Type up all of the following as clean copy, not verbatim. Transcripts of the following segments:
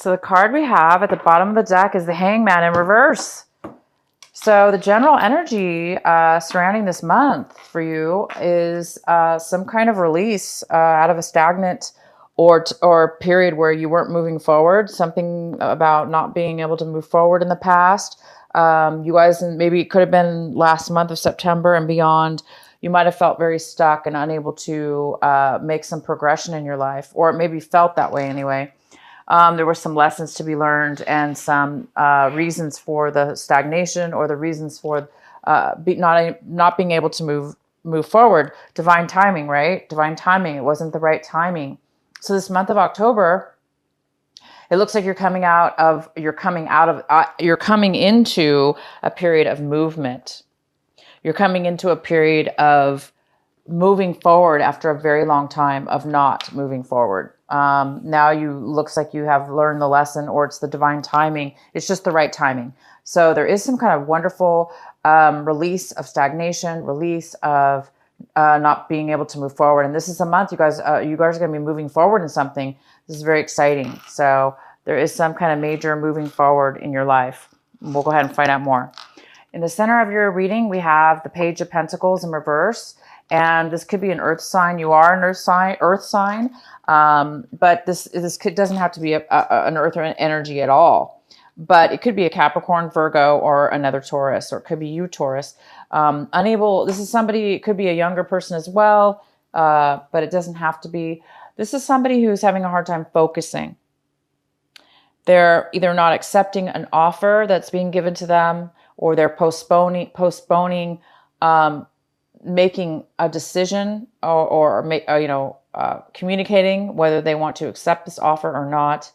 So the card we have at the bottom of the deck is the Hangman in reverse. So the general energy surrounding this month for you is some kind of release out of a stagnant or period where you weren't moving forward. Something about not being able to move forward in the past. You guys, maybe it could have been last month of September and beyond. You might have felt very stuck and unable to make some progression in your life, or it maybe felt that way anyway. There were some lessons to be learned and some reasons for the stagnation or the reasons for not being able to move forward. Divine timing, right? Divine timing. It wasn't the right timing. So this month of October, it looks like you're coming into a period of movement. You're coming into a period of moving forward after a very long time of not moving forward. Now looks like you have learned the lesson, or it's the divine timing. It's just the right timing. So there is some kind of wonderful release of stagnation, release of not being able to move forward. And this is a month you guys are going to be moving forward in something. This is very exciting. So there is some kind of major moving forward in your life. We'll go ahead and find out more. In the center of your reading, we have the Page of Pentacles in reverse. And this could be an earth sign. You are an earth sign. But this doesn't have to be an earth energy at all. But it could be a Capricorn, Virgo, or another Taurus, or it could be you, Taurus. This is somebody, it could be a younger person as well, but it doesn't have to be. This is somebody who's having a hard time focusing. They're either not accepting an offer that's being given to them, or they're postponing making a decision or communicating whether they want to accept this offer or not.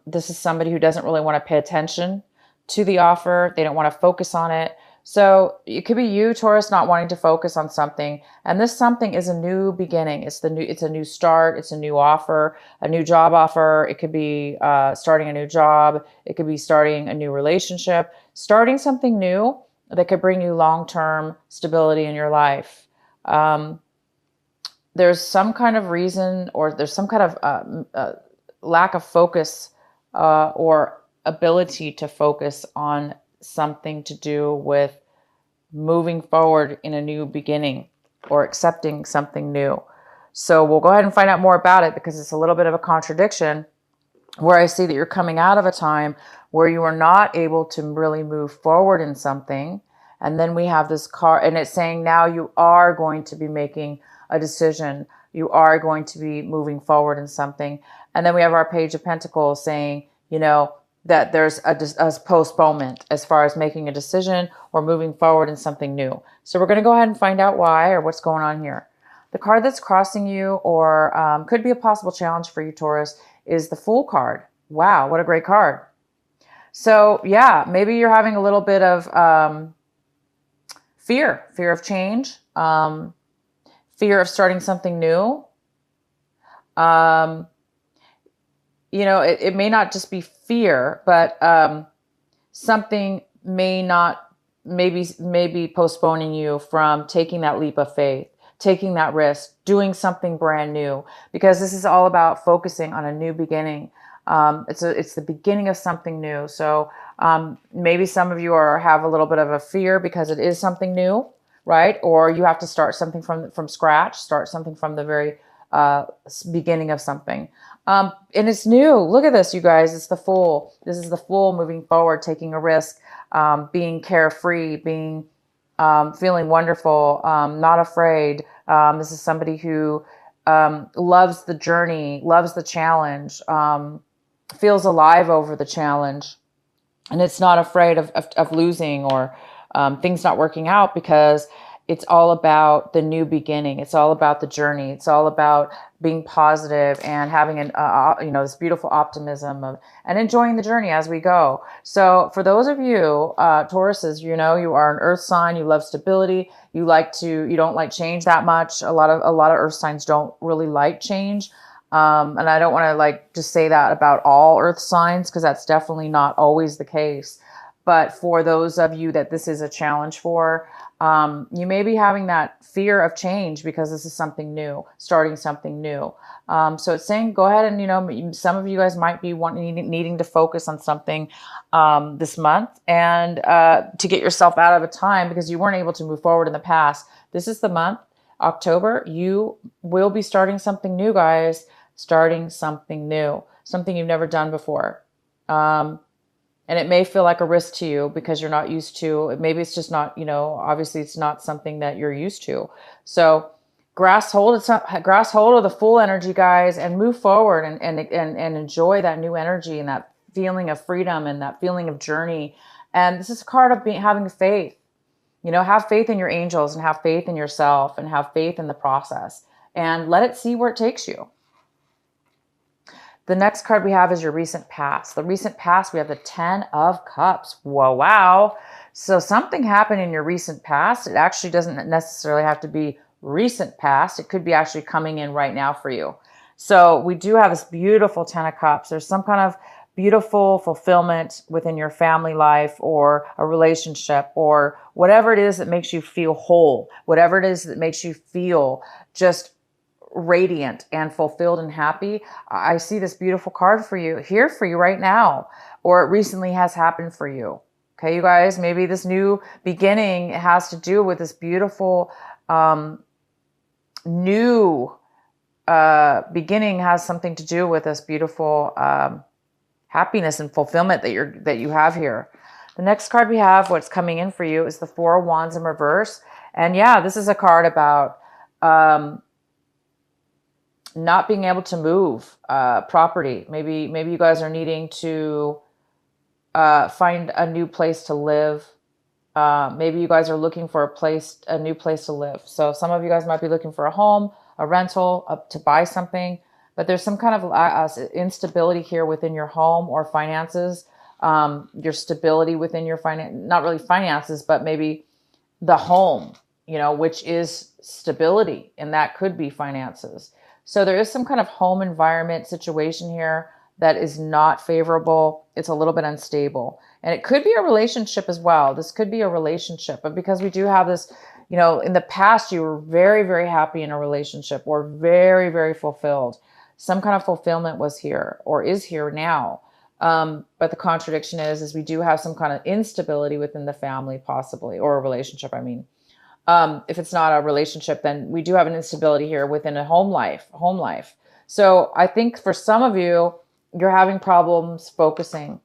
This is somebody who doesn't really want to pay attention to the offer. They don't want to focus on it. So it could be you, Taurus, not wanting to focus on something. And this something is a new beginning. It's a new start. It's a new offer, a new job offer. It could be starting a new job. It could be starting a new relationship, starting something new that could bring you long-term stability in your life. There's some kind of reason, or there's some kind of lack of focus or ability to focus on something to do with moving forward in a new beginning or accepting something new. So we'll go ahead and find out more about it, because it's a little bit of a contradiction where I see that you're coming out of a time where you are not able to really move forward in something. And then we have this card, and it's saying now you are going to be making a decision. You are going to be moving forward in something. And then we have our Page of Pentacles saying, that there's a postponement as far as making a decision or moving forward in something new. So we're going to go ahead and find out why, or what's going on here. The card that's crossing you, or could be a possible challenge for you, Taurus, is the Fool card. Wow, what a great card. So yeah, maybe you're having a little bit of fear of change, fear of starting something new. It may not just be fear, but something may be postponing you from taking that leap of faith, taking that risk, doing something brand new, because this is all about focusing on a new beginning. It's the beginning of something new. So maybe some of you have a little bit of a fear because it is something new, right? Or you have to start something from scratch, start something from the very beginning of something. And it's new. Look at this, you guys. It's the Fool. This is the Fool moving forward, taking a risk, being carefree, feeling wonderful, not afraid. This is somebody who loves the journey, loves the challenge, feels alive over the challenge, and it's not afraid of losing or things not working out, because it's all about the new beginning. It's all about the journey. It's all about being positive and having this beautiful optimism and enjoying the journey as we go. So for those of you, Tauruses, you are an earth sign. You love stability. You don't like change that much. A lot of earth signs don't really like change. And I don't want to just say that about all earth signs, because that's definitely not always the case. But for those of you that this is a challenge for, you may be having that fear of change because this is something new, starting something new. So it's saying, go ahead and, you know, some of you guys might be needing to focus on something this month and to get yourself out of a time because you weren't able to move forward in the past. This is the month, October. You will be starting something new, guys. Starting something new, something you've never done before. And it may feel like a risk to you because you're not used to it. Maybe it's just not, you know, obviously it's not something that you're used to. So grasp hold of the full energy, guys, and move forward and enjoy that new energy and that feeling of freedom and that feeling of journey. And this is a card of having faith. You know, have faith in your angels and have faith in yourself and have faith in the process and let it see where it takes you. The next card we have is your recent past. The recent past, we have the 10 of Cups. Whoa, wow. So something happened in your recent past. It actually doesn't necessarily have to be recent past. It could be actually coming in right now for you. So we do have this beautiful 10 of Cups. There's some kind of beautiful fulfillment within your family life or a relationship or whatever it is that makes you feel whole, whatever it is that makes you feel just radiant and fulfilled and happy. I see this beautiful card for you here for you right now, or it recently has happened for you. Okay, you guys, maybe this new beginning has to do with this beautiful new beginning has something to do with this beautiful happiness and fulfillment that you have here. The next card we have, what's coming in for you, is the Four of Wands in reverse. And yeah, this is a card about not being able to move property. Maybe you guys are needing to find a new place to live. Maybe you guys are looking for a new place to live. So some of you guys might be looking for a home, a rental, to buy something. But there's some kind of instability here within your home or finances. Your stability within your not really finances, but maybe the home, you know, which is stability, and that could be finances. So there is some kind of home environment situation here that is not favorable. It's a little bit unstable. And it could be a relationship as well. This could be a relationship. But because we do have this, you know, in the past, you were very, very happy in a relationship or very, very fulfilled. Some kind of fulfillment was here or is here now. But the contradiction is we do have some kind of instability within the family possibly, or a relationship, I mean. If it's not a relationship, then we do have an instability here within a home life. So I think for some of you, you're having problems focusing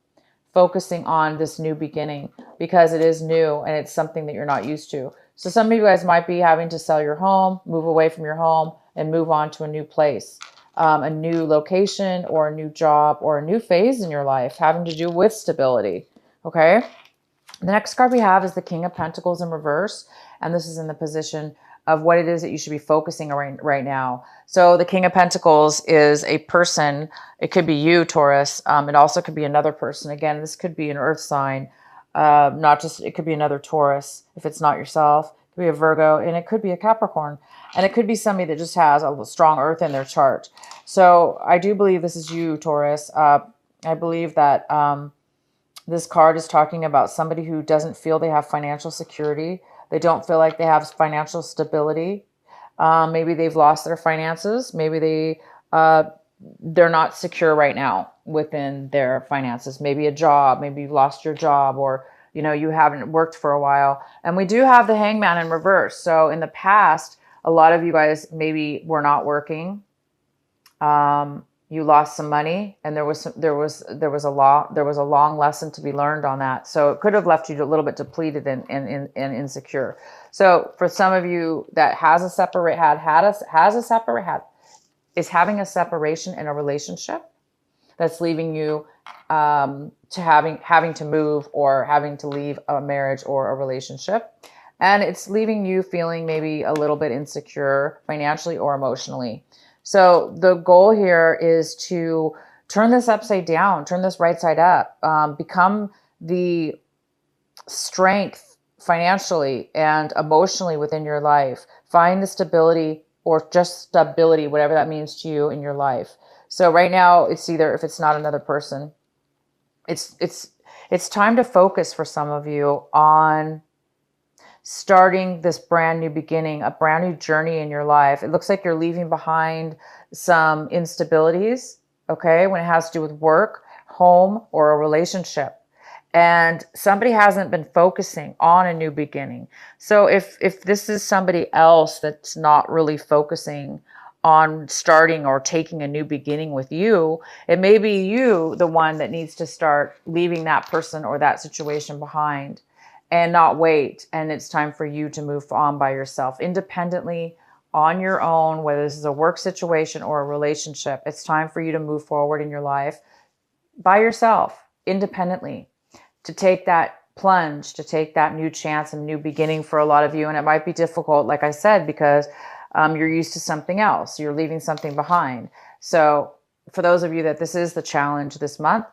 on this new beginning because it is new and it's something that you're not used to. So some of you guys might be having to sell your home, move away from your home and move on to a new place, a new location or a new job or a new phase in your life having to do with stability. Okay. The next card we have is the King of Pentacles in reverse. And this is in the position of what it is that you should be focusing on right now. So the King of Pentacles is a person. It could be you, Taurus. It also could be another person. Again, this could be an earth sign. It could be another Taurus if it's not yourself. It could be a Virgo, and it could be a Capricorn. And it could be somebody that just has a strong earth in their chart. So I do believe this is you, Taurus. I believe that this card is talking about somebody who doesn't feel they have financial security. They don't feel like they have financial stability. Maybe they've lost their finances. Maybe they're not secure right now within their finances. Maybe a job. Maybe you've lost your job, or you know you haven't worked for a while. And we do have the Hangman in reverse. So in the past, a lot of you guys maybe were not working. You lost some money, and there was a long lesson to be learned on that. So it could have left you a little bit depleted and insecure. So for some of you that is having a separation in a relationship that's leaving you to having to move or having to leave a marriage or a relationship. And it's leaving you feeling maybe a little bit insecure financially or emotionally. So the goal here is to turn this upside down, turn this right side up, become the strength financially and emotionally within your life. Find the stability or just stability, whatever that means to you in your life. So right now it's either, if it's not another person, it It's time to focus for some of you on starting this brand new beginning, a brand new journey in your life. It looks like you're leaving behind some instabilities, okay, when it has to do with work, home, or a relationship. And somebody hasn't been focusing on a new beginning. So if this is somebody else that's not really focusing on starting or taking a new beginning with you, it may be you, the one that needs to start leaving that person or that situation behind and not wait. And it's time for you to move on by yourself, independently, on your own, whether this is a work situation or a relationship. It's time for you to move forward in your life by yourself, independently, to take that plunge, to take that new chance and new beginning for a lot of you. And it might be difficult, like I said, because you're used to something else. You're leaving something behind. So for those of you that this is the challenge this month,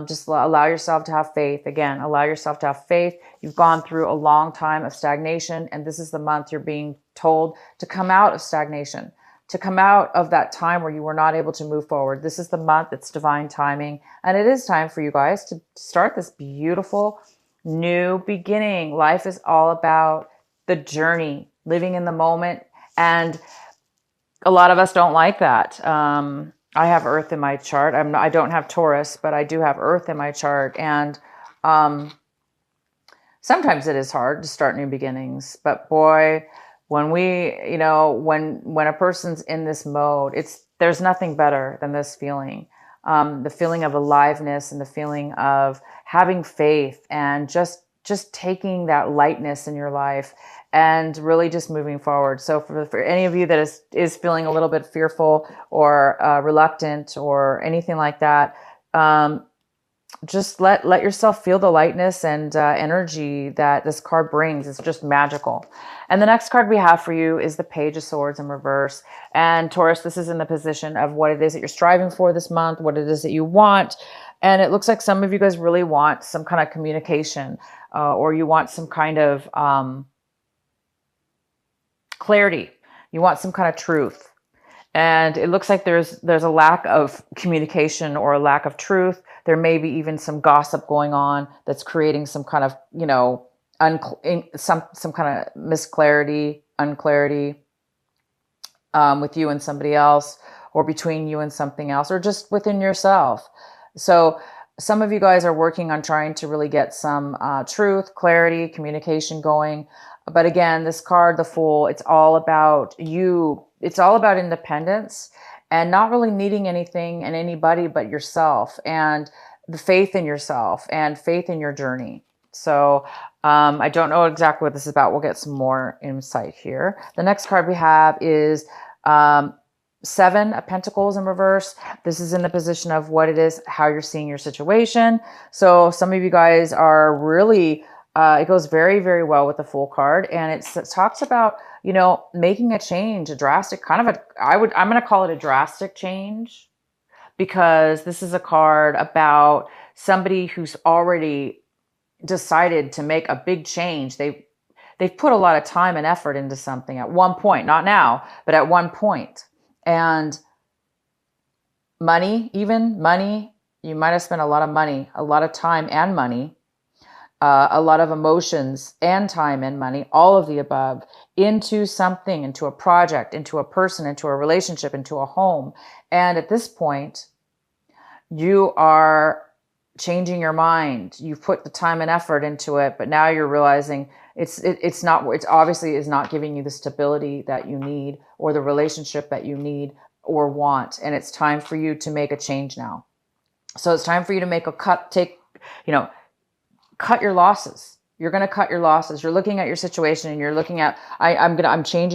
just allow yourself to have faith. Again, allow yourself to have faith. You've gone through a long time of stagnation, and this is the month you're being told to come out of stagnation, to come out of that time where you were not able to move forward. This is the month, it's divine timing, and it is time for you guys to start this beautiful new beginning. Life is all about the journey, living in the moment, and a lot of us don't like that. I have Earth in my chart. I don't have Taurus, but I do have Earth in my chart. And sometimes it is hard to start new beginnings. But boy, when when a person's in this mode, there's nothing better than this feeling. The feeling of aliveness and the feeling of having faith and just taking that lightness in your life and really just moving forward. So for any of you that is feeling a little bit fearful or reluctant or anything like that, just let yourself feel the lightness and energy that this card brings. It's just magical. And the next card we have for you is the Page of Swords in reverse. And Taurus, this is in the position of what it is that you're striving for this month, what it is that you want. And it looks like some of you guys really want some kind of communication, or you want some kind of clarity. You want some kind of truth. And it looks like there's a lack of communication or a lack of truth. There may be even some gossip going on that's creating some kind of, some kind of unclarity with you and somebody else, or between you and something else, or just within yourself. So some of you guys are working on trying to really get some truth, clarity, communication going. But again, this card, the Fool, it's all about you. It's all about independence and not really needing anything and anybody but yourself, and the faith in yourself and faith in your journey. So I don't know exactly what this is about. We'll get some more insight here. The next card we have is Seven of Pentacles in reverse. This is in the position of what it is, how you're seeing your situation. So some of you guys are really, it goes very, very well with the Fool card. And it talks about, making a change, a drastic kind of I'm going to call it a drastic change, because this is a card about somebody who's already decided to make a big change. They've put a lot of time and effort into something at one point, not now, but at one point. And money, you might have spent a lot of money, a lot of time and money, a lot of emotions and time and money, all of the above, into something, into a project, into a person, into a relationship, into a home. And at this point, you are changing your mind. You've put the time and effort into it, but now you're realizing it's obviously is not giving you the stability that you need, or the relationship that you need or want. And it's time for you to make a change now. So it's time for you to make a cut, cut your losses. You're going to cut your losses. You're looking at your situation and you're looking at, I'm going to change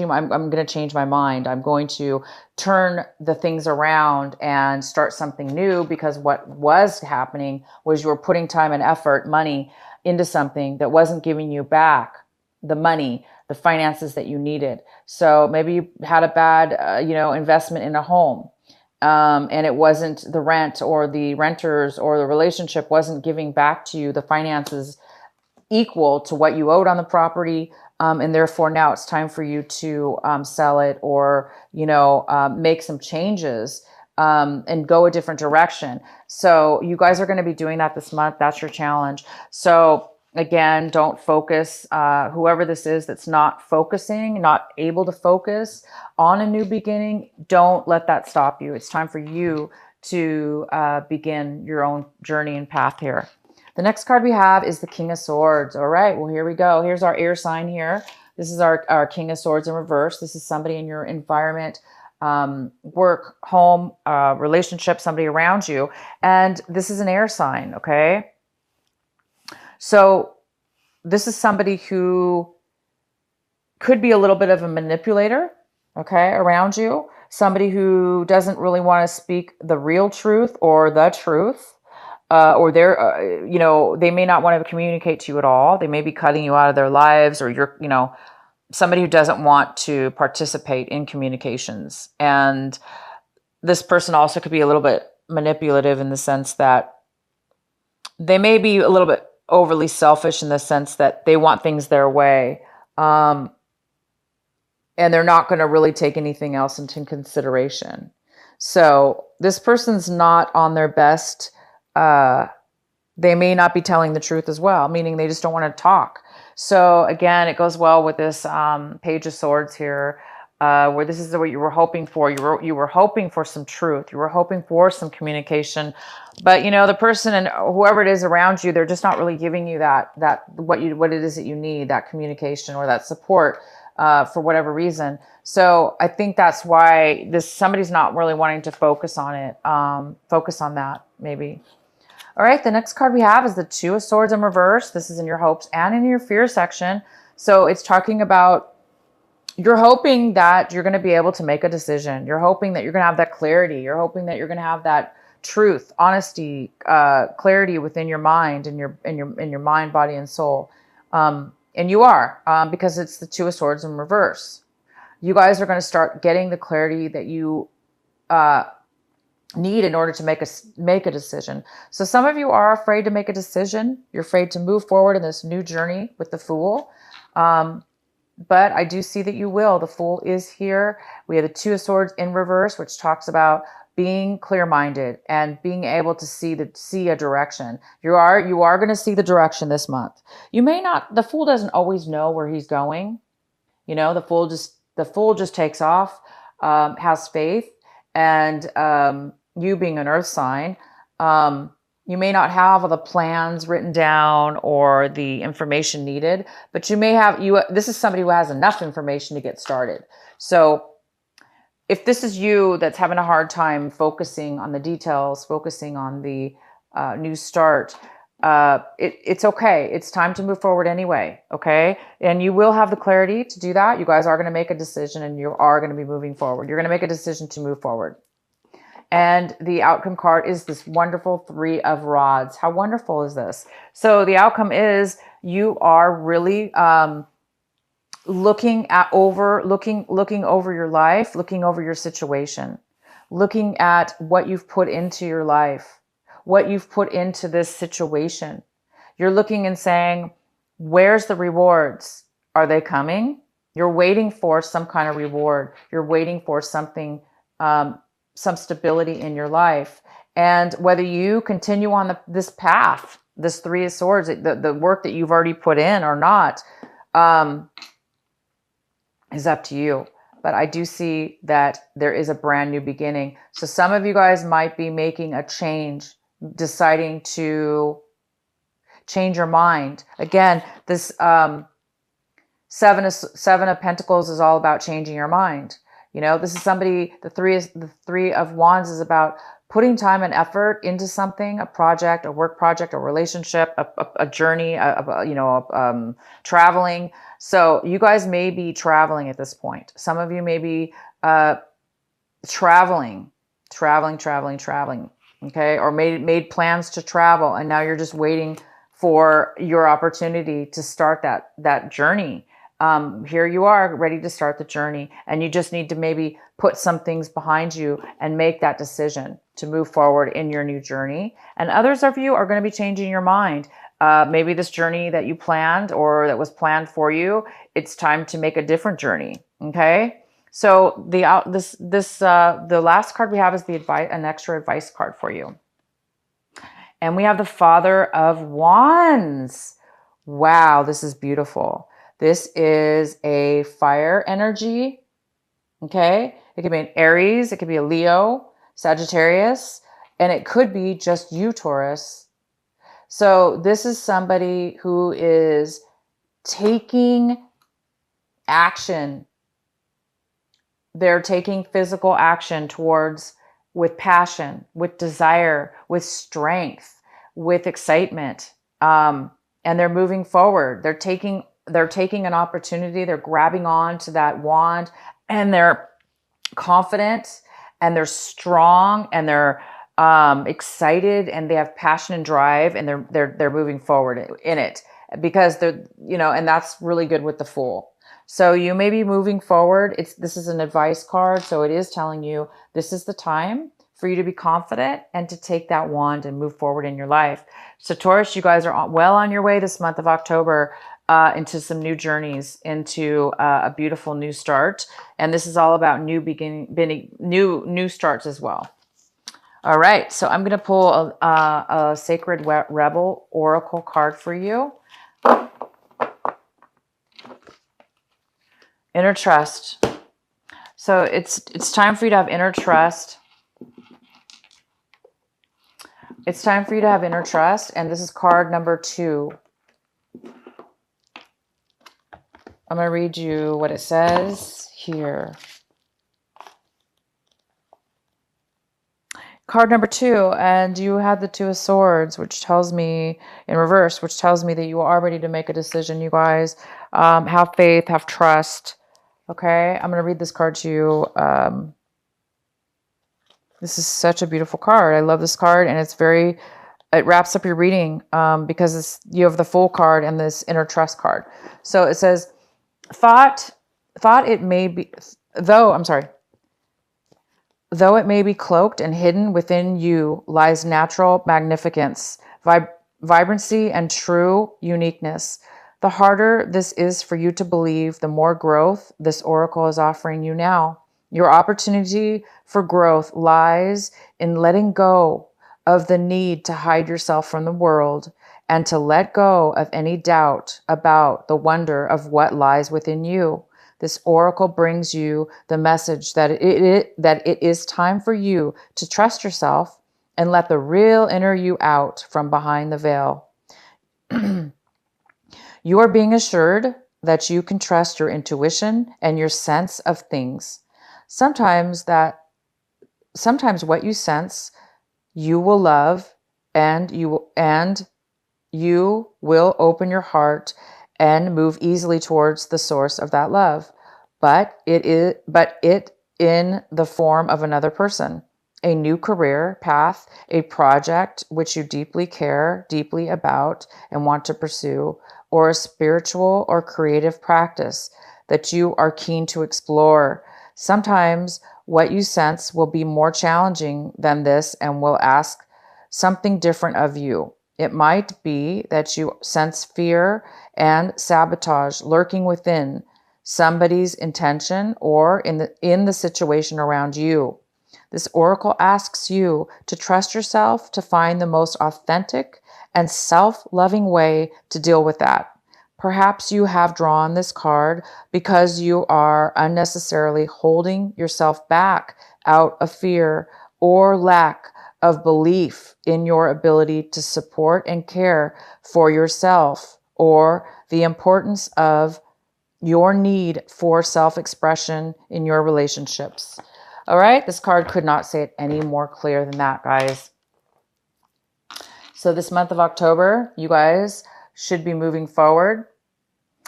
my mind. I'm going to turn the things around and start something new, because what was happening was you were putting time and effort, money into something that wasn't giving you back the money, the finances that you needed. So maybe you had a bad, investment in a home. And it wasn't the rent or the renters or the relationship wasn't giving back to you the finances equal to what you owed on the property. And therefore now it's time for you to sell it, or, make some changes and go a different direction. So you guys are going to be doing that this month. That's your challenge. So again, don't focus. Whoever this is that's not focusing, not able to focus on a new beginning, don't let that stop you. It's time for you to begin your own journey and path here. The next card we have is the King of Swords. All right, well, here we go. Here's our air sign here. This is our King of Swords in reverse. This is somebody in your environment, work, home, relationship, somebody around you. And this is an air sign, okay? So this is somebody who could be a little bit of a manipulator, okay, around you. Somebody who doesn't really want to speak the real truth or the truth. Or they're, they may not want to communicate to you at all. They may be cutting you out of their lives, or you're, somebody who doesn't want to participate in communications. And this person also could be a little bit manipulative in the sense that they may be a little bit overly selfish in the sense that they want things their way. And they're not going to really take anything else into consideration. So this person's not on their best. They may not be telling the truth as well, meaning they just don't want to talk. So again, it goes well with this Page of Swords here, where this is what you were hoping for. You were hoping for some truth. You were hoping for some communication, but the person and whoever it is around you, they're just not really giving you what it is that you need, that communication or that support for whatever reason. So I think that's why somebody's not really wanting to focus on it. Focus on that maybe. All right, the next card we have is the Two of Swords in reverse. This is in your hopes and in your fear section. So it's talking about you're hoping that you're going to be able to make a decision. You're hoping that you're going to have that clarity. You're hoping that you're going to have that truth, honesty, clarity within your mind and your mind, body, and soul. And you are, because it's the Two of Swords in reverse. You guys are going to start getting the clarity that you need in order to make a decision. So some of you are afraid to make a decision. You're afraid to move forward in this new journey with the Fool. But I do see that you will. The Fool is here. We have the Two of Swords in reverse, which talks about being clear-minded and being able to see a direction. You are going to see the direction this month. You may not. The Fool doesn't always know where he's going. The Fool just takes off, has faith. And you being an earth sign, you may not have all the plans written down or the information needed, but you may have, this is somebody who has enough information to get started. So if this is you that's having a hard time focusing on the details, focusing on the new start, it's okay. It's time to move forward anyway. Okay. And you will have the clarity to do that. You guys are going to make a decision and you are going to be moving forward. You're going to make a decision to move forward. And the outcome card is this wonderful Three of Rods. How wonderful is this? So the outcome is you are really, looking over your life, looking over your situation, looking at what you've put into your life, what you've put into this situation. You're looking and saying, where's the rewards? Are they coming? You're waiting for some kind of reward. You're waiting for something, some stability in your life. And whether you continue on this path, this Three of Swords, the work that you've already put in or not, is up to you. But I do see that there is a brand new beginning. So some of you guys might be making a change, deciding to change your mind. Again, this Seven of Pentacles is all about changing your mind. This is somebody, the Three of Wands is about putting time and effort into something, a project, a work project, a relationship, a journey, traveling. So you guys may be traveling at this point. Some of you may be traveling, okay? Or made plans to travel, and now you're just waiting for your opportunity to start that journey. Here you are ready to start the journey, and you just need to maybe put some things behind you and make that decision to move forward in your new journey. And others of you are going to be changing your mind. Maybe this journey that you planned or that was planned for you, it's time to make a different journey. Okay. So the last card we have is the advice, an extra advice card for you. And we have the Father of Wands. Wow, this is beautiful. This is a fire energy. Okay. It could be an Aries. It could be a Leo, Sagittarius, and it could be just you, Taurus. So this is somebody who is taking action. They're taking physical action towards, with passion, with desire, with strength, with excitement. And they're moving forward. They're taking an opportunity. They're grabbing on to that wand, and they're confident, and they're strong, and they're excited, and they have passion and drive, and they're moving forward in it, because they're, and that's really good with the Fool. So you may be moving forward. This is an advice card, so it is telling you this is the time for you to be confident and to take that wand and move forward in your life. So Taurus, you guys are well on your way this month of October into some new journeys, into a beautiful new start. And this is all about new starts as well. All right, so I'm going to pull a Sacred Rebel Oracle card for you. Inner trust. So it's time for you to have inner trust. It's time for you to have inner trust, and this is card number 2. I'm going to read you what it says here. Card number 2, and you had the 2 of Swords, which tells me, in reverse, which tells me that you are ready to make a decision, you guys. Have faith, have trust. Okay, I'm going to read this card to you. This is such a beautiful card. I love this card, and it wraps up your reading because you have the Fool card and this inner trust card. So it says, though it may be cloaked and hidden within you lies natural magnificence, vibrancy, and true uniqueness. The harder this is for you to believe, the more growth this oracle is offering you now. Your opportunity for growth lies in letting go of the need to hide yourself from the world, and to let go of any doubt about the wonder of what lies within you. This oracle brings you the message that it is time for you to trust yourself and let the real inner you out from behind the veil. You are being assured that you can trust your intuition and your sense of things. Sometimes what you sense, you will love, and you will open your heart and move easily towards the source of that love. But it in the form of another person, a new career path, a project which you care deeply about and want to pursue, or a spiritual or creative practice that you are keen to explore. Sometimes what you sense will be more challenging than this and will ask something different of you. It might be that you sense fear and sabotage lurking within somebody's intention or in the situation around you. This oracle asks you to trust yourself to find the most authentic and self-loving way to deal with that. Perhaps you have drawn this card because you are unnecessarily holding yourself back out of fear or lack of belief in your ability to support and care for yourself, or the importance of your need for self-expression in your relationships. All right, this card could not say it any more clear than that, guys. So this month of October, you guys should be moving forward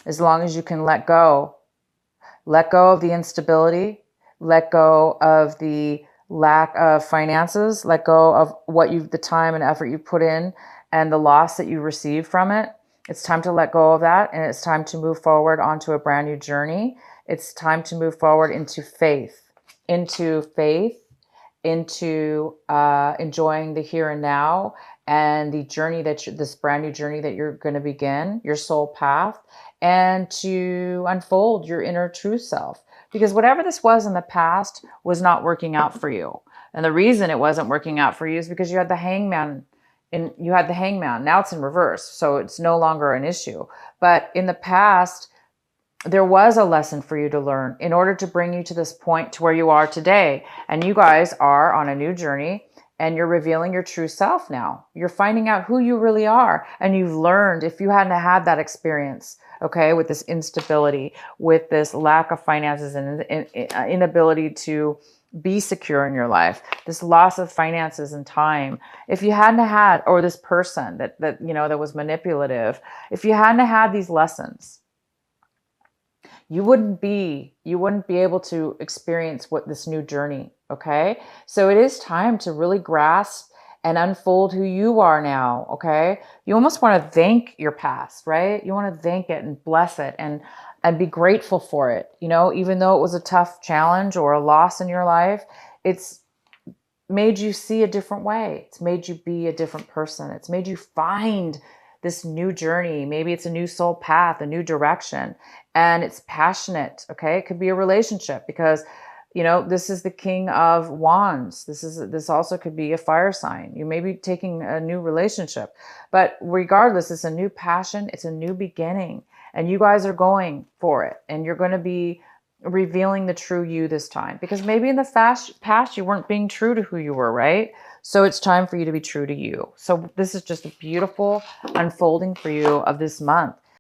as long as you can let go. Let go of the instability, let go of the lack of finances, let go of the time and effort you put in and the loss that you received from it. It's time to let go of that, and it's time to move forward onto a brand new journey. It's time to move forward into faith, into enjoying the here and now and the journey this brand new journey that you're going to begin, your soul path, and to unfold your inner true self, because whatever this was in the past was not working out for you. And the reason it wasn't working out for you is because you had the hangman, and you had the hangman. Now it's in reverse, so it's no longer an issue. But in the past, there was a lesson for you to learn in order to bring you to this point to where you are today. And you guys are on a new journey, and you're revealing your true self now. You're finding out who you really are. And you've learned, if you hadn't had that experience, okay, with this instability, with this lack of finances and inability to be secure in your life, this loss of finances and time, if you hadn't had, or this person that was manipulative, if you hadn't had these lessons, you wouldn't be able to experience what this new journey. Okay. So it is time to really grasp and unfold who you are now. Okay. You almost want to thank your past, right? You want to thank it and bless it and be grateful for it. Even though it was a tough challenge or a loss in your life, it's made you see a different way. It's made you be a different person. It's made you find this new journey. Maybe it's a new soul path, a new direction, and it's passionate. Okay. It could be a relationship, because this is the King of Wands. This also could be a fire sign. You may be taking a new relationship, but regardless, it's a new passion. It's a new beginning, and you guys are going for it, and you're going to be revealing the true you this time, because maybe in the past you weren't being true to who you were, right? So it's time for you to be true to you. So this is just a beautiful unfolding for you of this month.